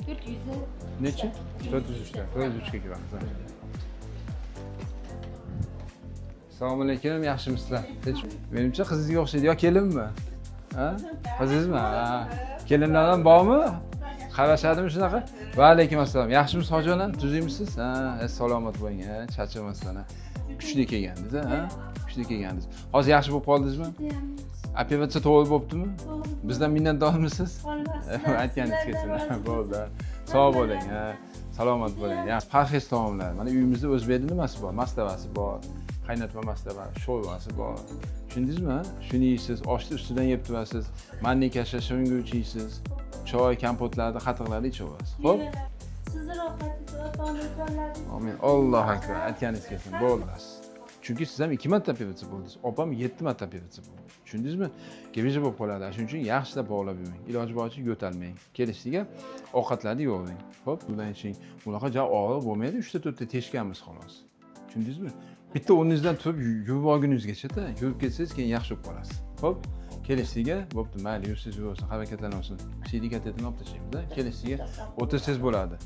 400 Necha? 403 ta. 403 ga kiramiz. Assalomu alaykum, yaxshimisizlar? Menimcha qizingizga o'xshaydi, yo kelinmi? Ha? Qizingizmi? Ha. Kelinlardan bormi? Qarashadimi shunaqa? Va alaykum assalom. Yaxshimisiz hojijon? Tuzimisiz? Ha, salomat bo'ling, ha, charchamasdan. Kuchli kelgandingiz, ha? Kuchli kelgandingiz. Hozir yaxshi bo'lib qoldingizmi? Operatsiya to'g'ri bo'libdimi? Bizdan minnatdormisiz? Aytganingiz kelsin. Bo'ldi. Sog' bo'ling, ha. Salomat bo'ling. Yaxshi parhez taomlar. Mana uyimizda o'zbekning nimasi bor? Mastavasi bor. Qaynatma mastava, sho'rvasi bor. Tushundingizmi? Shuni yeysiz, oshni ustidan yeb turasiz. Manniy kasha, sho'nguvchi yeysiz. Choy, kompotlarni, qatiqlarni ichaverasiz. Xo'p? Sizni rohatingiz va xonadonlaringiz. Amin. Alloh akbar. Aytganingiz kelsin. Bo'ldi. Chunki siz ham 2 marta operatsiya bo'ldingiz. Opam 7 marta operatsiya bo'ldi. Tushundingizmi? Kebeja bo'lib qoladi. Shuning uchun yaxshilab bog'lab yuring. Iloji boricha yo'talmang. Kelishiga ovqatlarni yoving. Xo'p, bundan iching. Bunaqa ja og'ir bo'lmaydi. 3 ta 4 ta teshganmiz xolos. Tushundingizmi? Bitta o'rningizdan turib yurib olguningizgacha-da, yurib ketsangiz keyin yaxshi bo'lib qolasiz. Xo'p? Kelishiga bo'pti, mayli, yursangiz yuraversin, harakatlanasiz. Siydik katetini olib tashlaymiz-da. Kelishiga o'tirsangiz bo'ladi.